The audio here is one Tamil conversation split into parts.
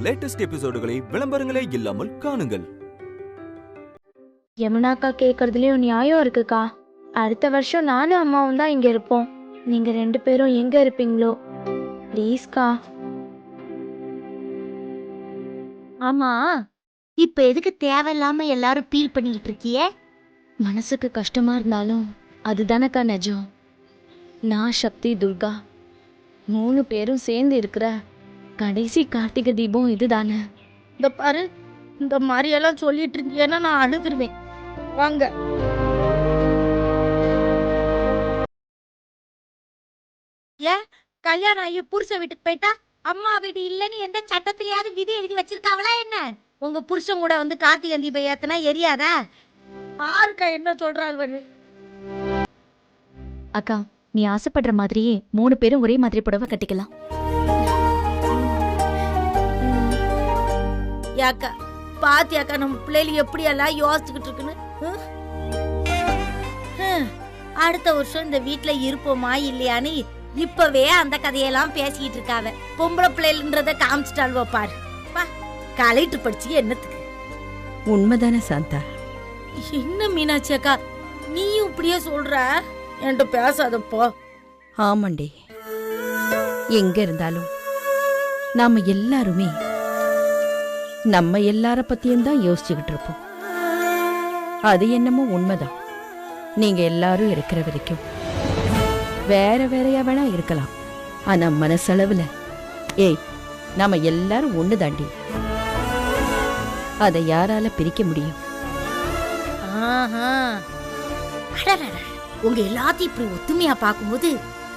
லேட்டஸ்ட் எபிசோடுகளை விளம்பரங்களே இல்லாமல் காணுங்கள். யமுனாக்கா கேட்கறதுலயும் நியாயம் இருக்குக்கா. அடுத்த வருஷம் நானும் அம்மாவும் தான் இங்க இருப்போம். நீங்க 2 பேரும் எங்க இருப்பீங்களோ ப்ளீஸ்க்கா. ஆமா, இப்ப எதுக்கு தேவையில்லாம எல்லாரும் ஃபீல் பண்ணிட்டு இருக்கியே? மனசுக்கு கஷ்டமா இருந்தாலும் அதுதானக்கா நிஜம். நான் சக்தி துர்கா 3 பேரும் சேர்ந்து இருக்கிற கடைசி கார்த்திகை தீபம் இதுதானே. இந்த பாரு, இந்த மாதிரி எல்லாம் சொல்லிட்டு இருக்கியேன்னா நான் அழுதுருவேன். வாங்க. ஏன் கல்யாணம் ஆகி புருஷன் வீட்டுக்கு போயிட்டா அம்மா வீடு இல்லைன்னு எந்த சட்டத்திலேயாவது விதி எழுதி வச்சிருக்காங்களா என்ன? உங்க புருஷன் கூட வந்து கார்த்திகை தீபம் ஏத்தனா எரியாதா? ஆருக்கா என்ன சொல்றாரு? அக்கா, நீ ஆசைப்படுற மாதிரியே 3 பேரும் ஒரே மாதிரி புடவை கட்டிக்கலாம். யாக்கா பாத்தியாக்கா நம்ம பிள்ளைகள் எப்படி எல்லாம் யோசிச்சுக்கிட்டு இருக்குன்னு. அடுத்த வருஷம் இந்த வீட்டுல இருப்போமா இல்லையான்னு இப்பவே அந்த கதையெல்லாம் பேசிக்கிட்டு இருக்காவ. பொம்பளை பிள்ளைன்றத காமிச்சிட்டாள்வோ பாரு. கலெக்டர் படிச்சு என்னத்துக்கு? உண்மைதானே சாந்தா? என்ன மீனாட்சி அக்கா நீயும் இப்படியே சொல்ற? என்கிட்ட பேசாதப்போ. ஆமாண்டி, எங்க இருந்தாலும் நாம எல்லாருமே நம்ம எல்லார பத்தியும் தான் யோசிச்சுக்கிட்டு இருப்போம். அது என்னமோ உண்மைதான். நீங்க எல்லாரும் இருக்கிற வரைக்கும் வேற வேறையா வேணா இருக்கலாம், ஆனா மனசளவுல ஏய் நாம எல்லாரும் ஒண்ணு தாண்டி. அதை யாரால பிரிக்க முடியும்? உங்க எல்லாத்தையும் இப்படி ஒத்துமையா பாக்கும்போது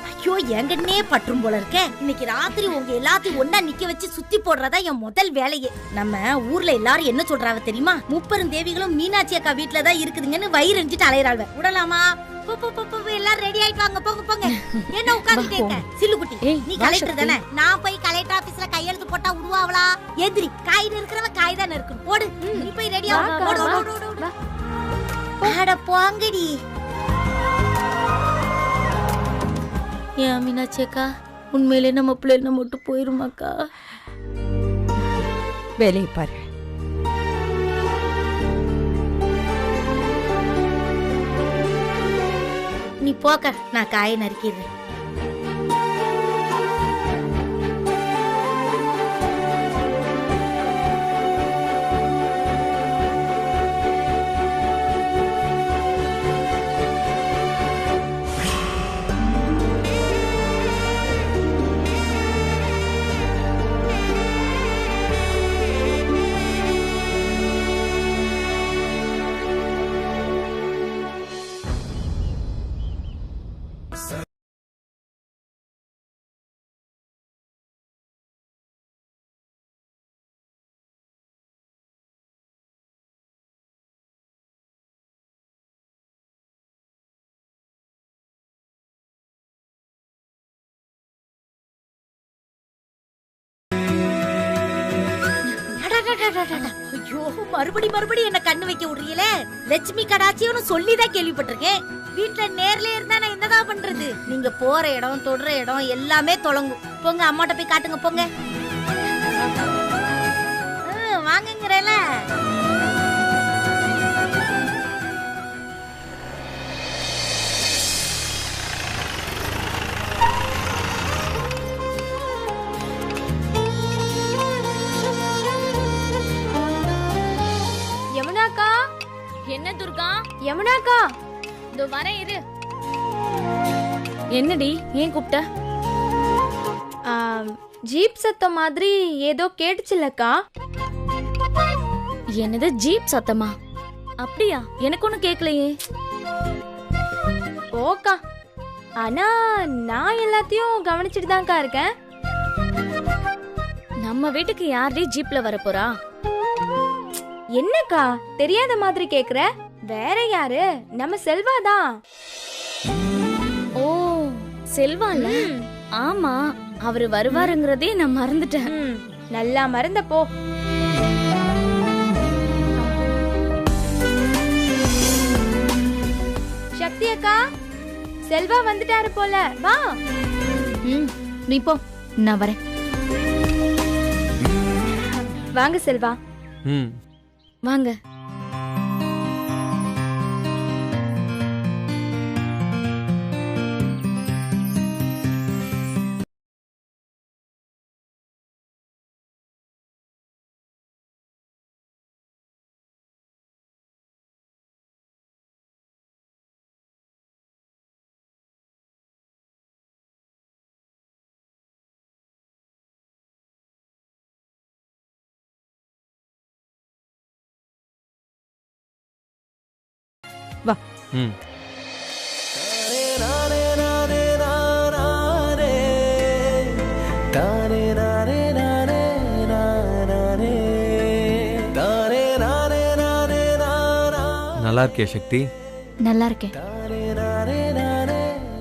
ஐயோ எங்கன்னே பற்றும் போல இருக்க. இன்னைக்கு ராத்திரி உங்க எல்லாத்தையும் ஒன்னா நிக்க வச்சு சுத்தி போடுறதா என் முதல் வேலையே. நம்ம ஊர்ல எல்லாரும் என்ன சொல்றாங்க தெரியுமா? 30 தேவிகளும் மீனாட்சி அக்கா வீட்டுலதான் இருக்குதுங்கன்னு வயிறு எரிஞ்சிட்டு அலையறாள். விடலாமா? எல்லாரும் ரெடி ஆயிட்டு வாங்க, போங்க போங்க. என்ன உட்கார்ந்து கேட்க? சில்லுக்குட்டி நீ கலெக்டர் தானே? நான் போய் கலெக்டர் ஆபீஸ்ல கையெழுத்து போட்டா விடுவாங்களா? எதிரி காய் இருக்கிறவ காய் தானே இருக்கணும். போடு, நீ போய் ரெடி ஆகு. அட போங்கடி. ஏன் மீனாட்சி அக்கா உண்மையிலே நம்ம பிள்ளைங்க மட்டும் போயிருமாக்கா? வேலையை பாரு. நீ போக்க, நான் காயை நறுக்கிறேன். ஐயோ, மறுபடி என்ன கண்ணு வைக்க விடுறீல? லட்சுமி கடாச்சின்னு சொல்லிதான் கேள்விப்பட்டிருக்கேன். வீட்டுல நேர்ல இருந்தா நான் என்னதான் பண்றது? நீங்க போற இடம் தொடுற இடம் எல்லாமே தொலங்கும். போங்க, அம்மாட்ட போய் காட்டுங்க போங்க. வாங்குங்கறல. யமுனாக்கா. என்ன துர்கா? யமுனாக்கா, இதோ வரேன் இரு. என்னடி ஏன் கூப்பிட்ட? ஜீப் சத்தம் மாதிரி ஏதோ கேட்டுச்சுல்லக்கா. என்னது ஜீப் சத்தமா? அப்படியா? எனக்கு ஒன்னும் கேட்கலையே. ஓக்கா, ஆனா நான் எல்லாத்தையும் கவனிச்சுட்டு தான்க்கா இருக்கேன். நம்ம வீட்டுக்கு யாரே ஜீப்ல வர போறா? என்னக்கா தெரியாத மாதிரி கேக்குற? வேற யாரு? நம்ம செல்வாதான். ஓ, செல்வால? ஆமா, அவரு வருவாருங்கிறதே நான் மறந்துட்டேன். நல்லா மறந்த போ. சக்தி அக்கா, செல்வா வந்துட்டாரு போல. வா. நீ போ, நான் வரேன். வாங்க செல்வா. ம். வாங்க. வா. ம். நல்லா இருக்கே சக்தி. நல்லா இருக்கேன்.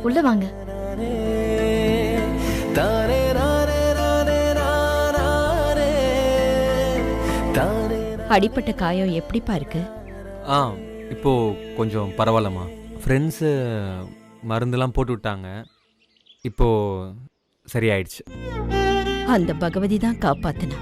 உள்ள வாங்க. அடிப்பட்ட காயம் எப்படிப்பா இருக்கு? இப்போ கொஞ்சம் பரவாயில்லம்மா. ஃப்ரெண்ட்ஸு மருந்துலாம் போட்டு விட்டாங்க. இப்போ சரியாயிடுச்சு. அந்த பகவதி தான் காப்பாத்தினா.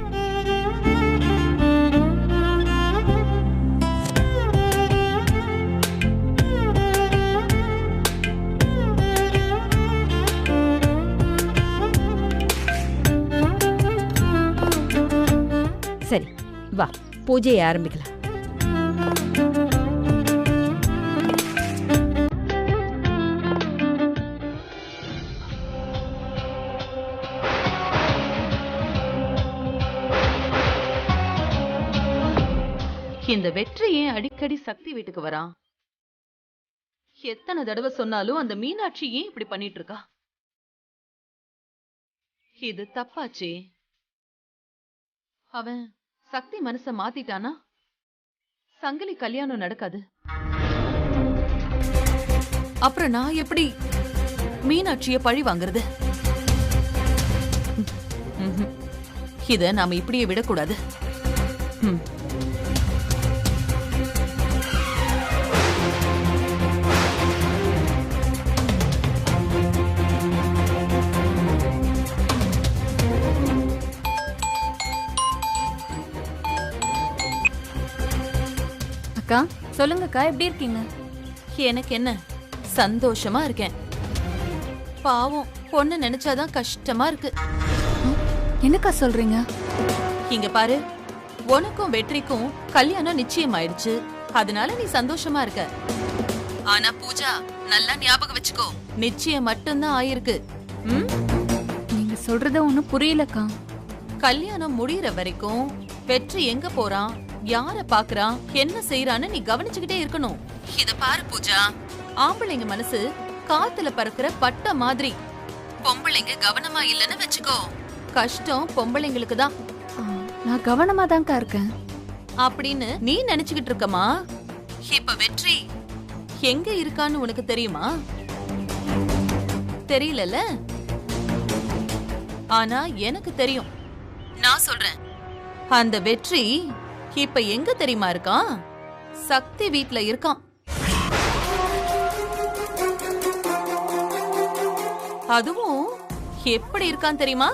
சரி வா, பூஜையை ஆரம்பிக்கலாம். இந்த வெற்றி ஏன் அடிக்கடி சக்தி வீட்டுக்கு வரான்? எத்தனை தடவை சொன்னாலும் அந்த மீனாட்சி ஏன் இப்படி பண்ணிட்டு இருக்கா? இது தப்பாச்சே. அவன் சக்தி மனச மாத்திட்டானா சங்கிலி கல்யாணம் நடக்காது. அப்புறம் நான் எப்படி மீனாட்சிய பழி வாங்குறது? இத நாம இப்படியே விடக்கூடாது. அக்கா சொல்லுங்கக்கா, எப்படி இருக்கீங்க? எனக்கு என்ன, சந்தோஷமா இருக்கேன். பாவம் பொண்ணு நினைச்சாதான் கஷ்டமா இருக்கு. என்னக்கா சொல்றீங்க? இங்க பாரு, உனக்கும் வெற்றிக்கும் கல்யாணம் நிச்சயம் ஆயிடுச்சு. அதனால நீ சந்தோஷமா இருக்க. ஆனா பூஜா, நல்லா ஞாபகம் வச்சுக்கோ, நிச்சயம் மட்டும்தான் ஆயிருக்கு. நீங்க சொல்றது ஒண்ணும் புரியலக்கா. கல்யாணம் முடியற வரைக்கும் வெற்றி எங்க போறான், யார பாக்குறான், என்ன செய்யறான்னு நீ கவனிச்சுக்கிட்டே இருக்கணும். இத பாரு பூஜா, ஆம்பளைங்க மனசு காத்துல பறக்கிற பட்ட மாதிரி. பொம்பளைங்க கவனமா இல்லன்னு வச்சுக்கோ, கஷ்டம் பொம்பளைங்களுக்கு தான். நான் கவனமா தான்க்கா இருக்கேன். அப்படின்னு நீ நினைச்சுக்கிட்டு இருக்கமா? இப்ப வெற்றி எங்க இருக்கான்னு உனக்கு தெரியுமா? தெரியலல? ஆனா எனக்கு தெரியும். நான் சொல்றேன், அந்த வெற்றி இப்ப எங்க தெரியுமா இருக்கான்? சக்தி வீட்ல இருக்கான். அதுவும் எப்படி இருக்கான் தெரியுமா?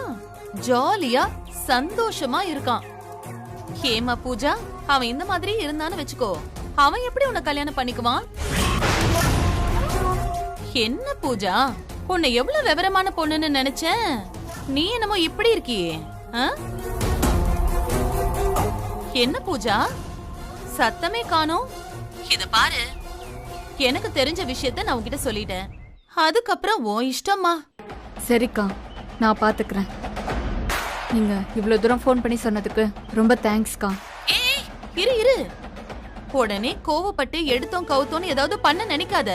ஜாலியா சந்தோஷமா இருக்கான். ஏமா பூஜா, அவன் இந்த மாதிரி இருந்தான்னு வச்சுக்கோ, அவன் எப்படி உன்னை கல்யாணம் பண்ணிக்குவான்? என்ன பூஜா, உன்னை எவ்வளவு விவரமான பொண்ணுன்னு நினைச்சேன். நீ என்னமோ இப்படி இருக்கியே. என்ன பூஜா, சத்தமே காணோம்? இத பாரு, எனக்கு தெரிஞ்ச விஷயத்த நான் உன்கிட்ட சொல்லிட்டேன். அதுக்கப்புறம் உன் இஷ்டமா. சரிக்கா, நான் பாத்துக்கிறேன். நீங்க இவ்வளவு தூரம் ஃபோன் பண்ணி சொன்னதுக்கு ரொம்ப தேங்க்ஸ்க்கா. ஏய் இரு இரு, உடனே கோவப்பட்டு எடுத்தோம் கவுத்தோன்னு ஏதாவது பண்ண நினைக்காத.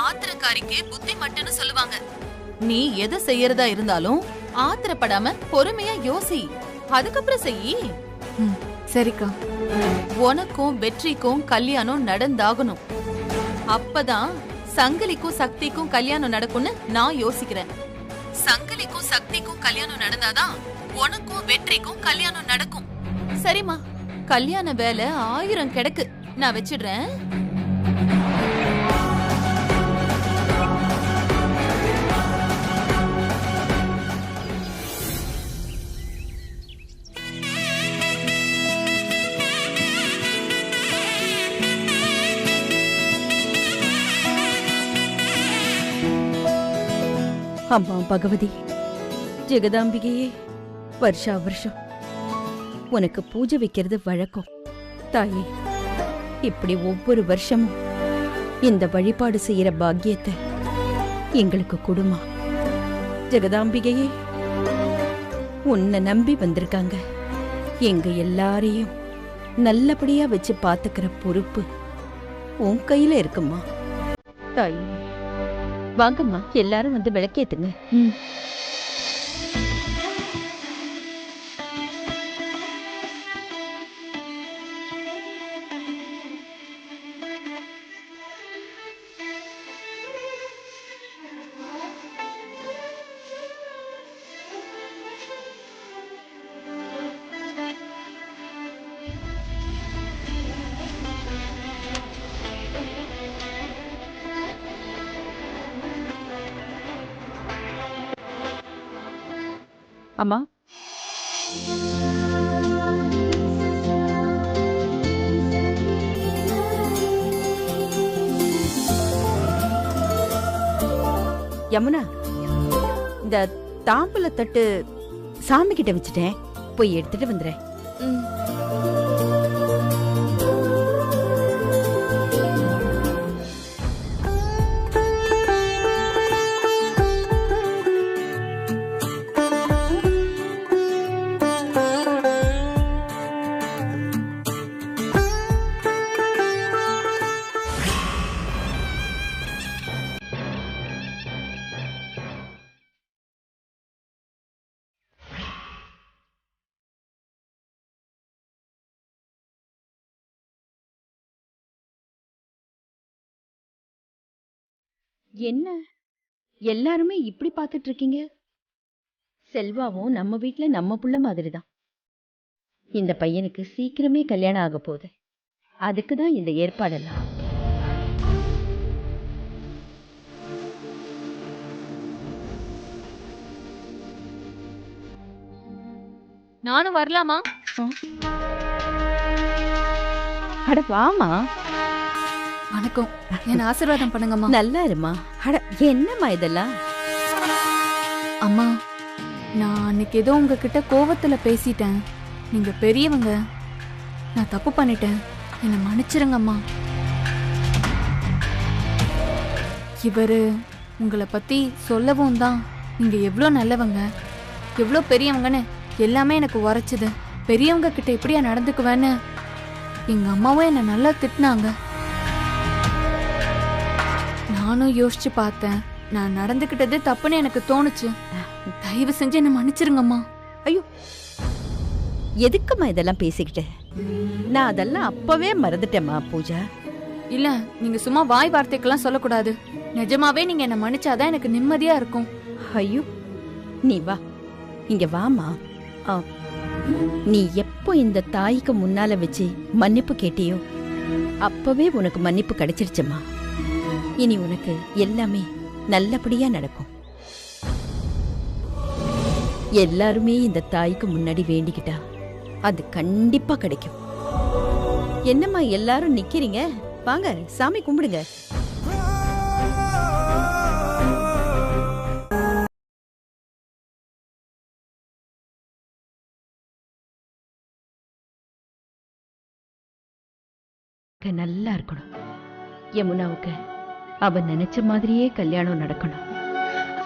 ஆத்திரக்காரிக்கு புத்தி மட்டும்னு சொல்லுவாங்க. நீ எதை செய்யறதா இருந்தாலும் ஆத்திரப்படாம பொறுமையா யோசி, அதுக்கப்புறம் செய்யி. சரிக்கா. உனக்கும் வெற்றிக்கும் கல்யாணம் நடந்தாகணும். அப்பதான் சங்கிலிக்கும் சக்திக்கும் கல்யாணம் நடக்கும்னு நான் யோசிக்கிறேன். சங்கிலிக்கும் சக்திக்கும் கல்யாணம் நடந்தாதான் உனக்கும் வெற்றிக்கும் கல்யாணம் நடக்கும். சரிம்மா, கல்யாண வேலை 1000 கிடக்கு, நான் வச்சிடுறேன். அம்மா பகவதி, ஜெகதாம்பிகையே, வருஷா வருஷம் உனக்கு பூஜை வைக்கிறது வழக்கம். தாயே, இப்படி ஒவ்வொரு வருஷமும் இந்த வழிபாடு செய்யற பாக்கியத்தை எங்களுக்கு கொடுமா. ஜெகதாம்பிகையே, உன்னை நம்பி வந்திருக்காங்க. எங்க எல்லாரையும் நல்லபடியா வச்சு பாத்துக்கிற பொறுப்பு உன் கையில இருக்குமா. தாயே, வாங்கம்மா, எல்லாரும் வந்து விளக்கேத்துங்க. அம்மா, யமுனா, இந்த தாம்பூல தட்டு சாமி கிட்ட வச்சுட்டேன், போய் எடுத்துட்டு வந்துடுறேன். என்ன எல்லாருமே இப்படி பாத்துட்டு இருக்கீங்க? செல்வாவும் நம்ம வீட்ல நம்ம புள்ள மாதிரிதான். இந்த பையனுக்கு சீக்கிரமே கல்யாணம் ஆக போகுது. அதுக்குதான் இந்த ஏற்பாடெல்லாம். நானும் வரலாமா? அட வாமா. வணக்கம். என்ன ஆசீர்வாதம் பண்ணுங்கம்மா. நல்லா இருமா. அட என்னம்மா இதெல்லாம்? அம்மா, நான் அன்னைக்கு ஏதோ உங்ககிட்ட கோவத்துல பேசிட்டேன். நீங்க பெரியவங்க, நான் தப்பு பண்ணிட்டேன், என்னை மன்னிச்சிருங்கம்மா. இவரு உங்களை பத்தி சொல்லவும் தான் நீங்க எவ்வளோ நல்லவங்க, எவ்வளோ பெரியவங்கன்னு எல்லாமே எனக்கு உரைச்சுது. பெரியவங்க கிட்ட எப்படியா நடந்துக்குவேன்னு எங்க அம்மாவும் என்னை நல்லா திட்டினாங்க. நானும் யோசிச்சு பார்த்தேன். நான் நடந்துக்கிட்டது தப்புன்னு எனக்கு தோணுச்சு. தயவு செஞ்சு என்ன மன்னிச்சிருங்கம்மா. ஐயோ, எதுக்குமா இதெல்லாம் பேசிக்கிட்டு? நான் அதெல்லாம் அப்பவே மறந்துட்டேம்மா பூஜா. இல்ல, நீங்க சும்மா வாய் வார்த்தைக்கெல்லாம் சொல்லக்கூடாது. நிஜமாவே நீங்க என்ன மன்னிச்சாதான் எனக்கு நிம்மதியா இருக்கும். ஐயோ, நீ வா, இங்க வாமா. நீ எப்போ இந்த தாய்க்கு முன்னால வச்சு மன்னிப்பு கேட்டியோ அப்பவே உனக்கு மன்னிப்பு கிடைச்சிருச்சுமா. இனி உனக்கு எல்லாமே நல்லபடியா நடக்கும். எல்லாருமே இந்த தாய்க்கு முன்னாடி வேண்டிக்கிட்டா அது கண்டிப்பா கிடைக்கும். என்னம்மா எல்லாரும் நிக்கிறீங்க? வாங்க சாமி கும்பிடுங்க. நல்லா இருக்கணும். யமுனாவுக்கு அவ நினைச்ச மாதிரியே கல்யாணம் நடக்கணும்.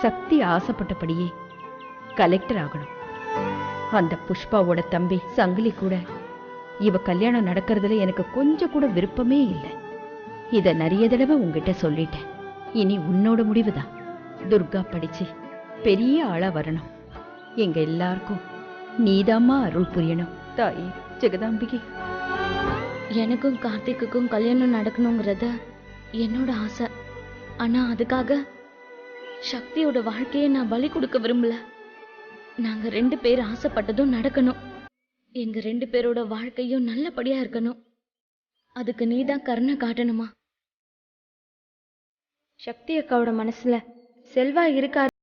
சக்தி ஆசைப்பட்டபடியே கலெக்டர் ஆகணும். அந்த புஷ்பாவோட தம்பி சங்கிலி கூட இவ கல்யாணம் நடக்கிறதுல எனக்கு கொஞ்சம் கூட விருப்பமே இல்லை. இத நிறைய தடவை உங்ககிட்ட சொல்லிட்டேன். இனி உன்னோட முடிவுதான். துர்கா படிச்சு பெரிய ஆளா வரணும். எங்க எல்லாருக்கும் நீதாம்மா அருள் புரியணும். தாயே ஜெகதாம்பிகை. எனக்கும் கார்த்திக்குக்கும் கல்யாணம் நடக்கணுங்கிறத என்னோட ஆசை. ஆனா அதுக்காக சக்தியோட வாழ்க்கையை நான் பலி கொடுக்க விரும்பல. நாங்க 2 பேர் ஆசைப்பட்டதும் நடக்கணும். எங்க 2 பேரோட வாழ்க்கையும் நல்லபடியா இருக்கணும். அதுக்கு நீதான் கருணை காட்டணுமா. சக்தி அக்காவோட மனசுல செல்வா இருக்காரு.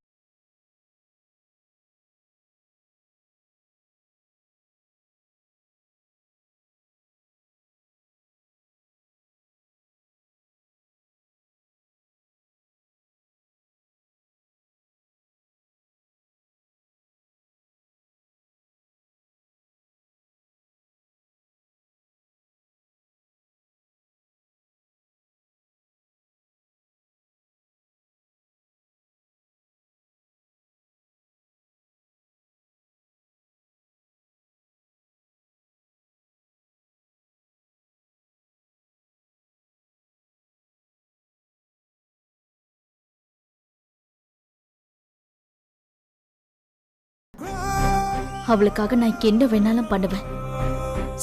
அவளுக்காக நான் என்ன வேணாலும் பண்ணுவேன்.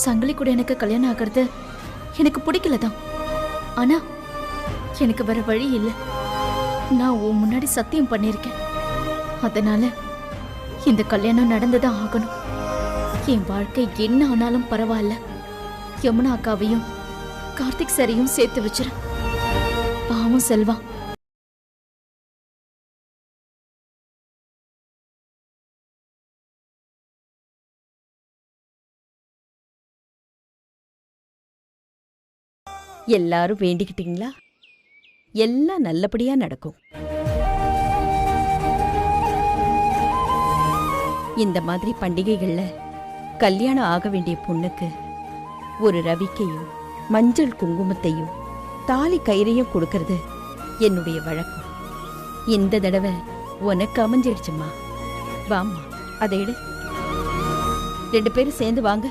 சங்கிலி கூட எனக்கு கல்யாணம் ஆகிறது எனக்கு பிடிக்கல தான். ஆனா எனக்கு வேற வழி இல்லை. நான் உன் முன்னாடி சத்தியம் பண்ணியிருக்கேன். அதனால இந்த கல்யாணம் நடந்துதான் ஆகணும். என் வாழ்க்கை என்ன ஆனாலும் பரவாயில்ல. யமுனா அக்காவையும் கார்த்திக் சாரையும் சேர்த்து வச்சிரு. பாவம் செல்வா. எல்லாரும் வேண்டிக்கிட்டீங்களா? எல்லாம் நல்லபடியா நடக்கும். இந்த மாதிரி பண்டிகைகள்ல கல்யாணம் ஆக வேண்டிய பொண்ணுக்கு ஒரு ரவிக்கையும் மஞ்சள் குங்குமத்தையும் தாலி கயிறையும் கொடுக்கறது என்னுடைய வழக்கம். இந்த தடவை உனக்கு அமைஞ்சிடுச்சுமா. வாம்மா, அதை எடு. 2 பேரும் சேர்ந்து வாங்க.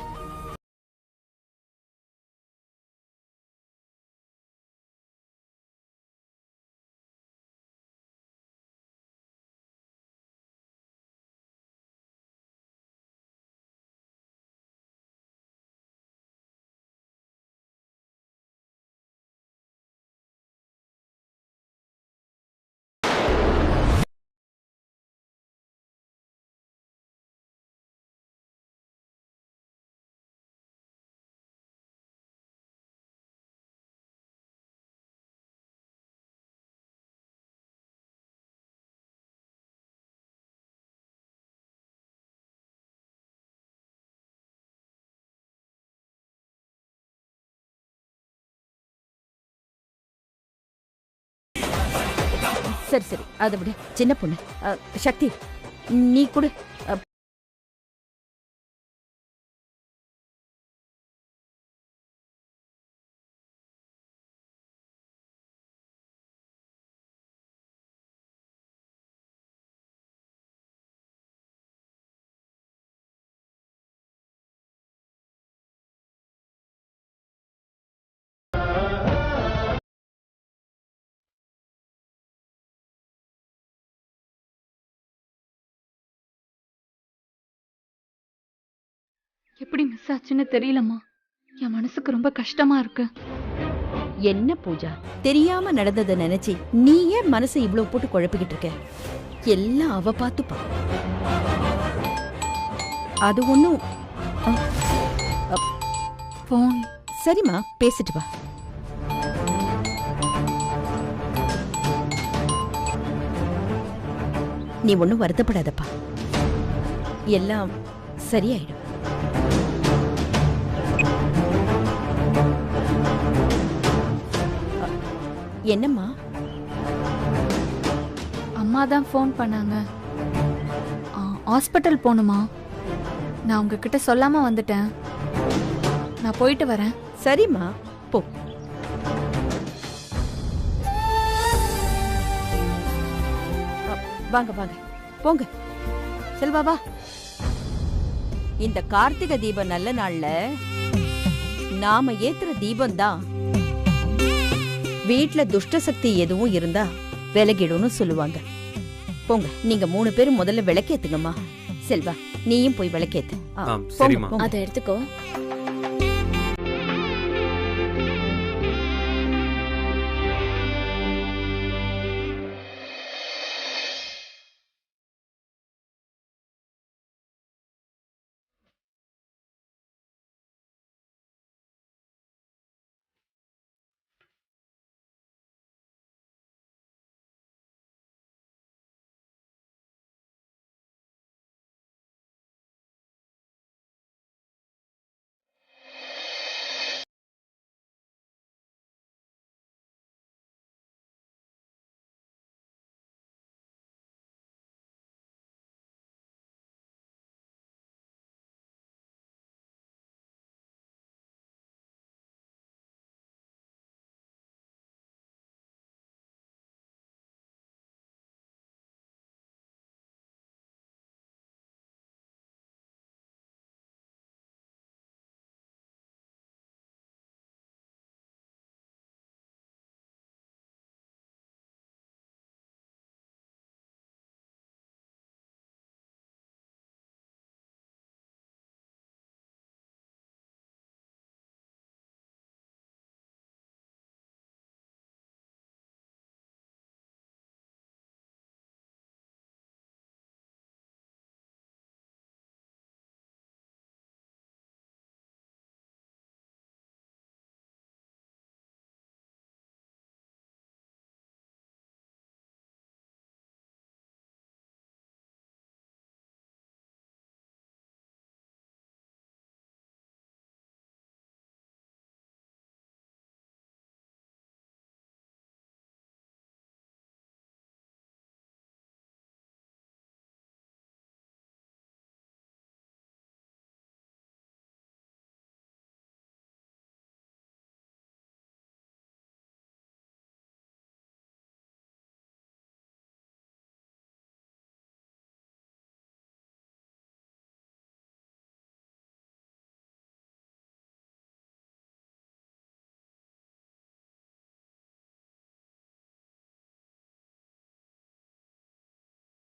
சரி சரி, அதை விட சின்ன பொண்ணு. சக்தி, நீ கொடு. எப்படி மிஸ் ஆச்சுன்னு தெரியலம்மா. என் மனசுக்கு ரொம்ப கஷ்டமா இருக்கு. என்ன பூஜா, தெரியாம நடந்ததை நினைச்சு நீ ஏன் மனசை இவ்வளவு போட்டு குழப்பிக்கிட்டு இருக்க? எல்லாம் அவ பார்த்துப்பா. அது ஒண்ணும். போன். சரிம்மா, பேசிட்டு வா. நீ ஒன்னும் வருத்தப்படாதப்பா, எல்லாம் சரியாயிடும். என்னம்மா? அம்மா தான் ஃபோன் பண்ணாங்க. ஹாஸ்பிட்டல் போகணுமா? நான் உங்ககிட்ட சொல்லாம வந்துட்டேன். நான் போயிட்டு வரேன். சரிம்மா, போ. வாங்க வாங்க, போங்க. செல்வா வா. இந்த கார்த்திகை தீபம் நல்ல நாள்ல நாம ஏத்துற தீபம் தான் வீட்ல துஷ்ட சக்தி எதுவும் இருந்தா விலகிடும்னு சொல்லுவாங்க. போங்க, நீங்க 3 பேரும் முதல்ல விளக்கேத்துங்கம்மா. செல்வா, நீயும் போய் விளக்கேத்து. சரிம்மா. அதை எடுத்துக்கோ.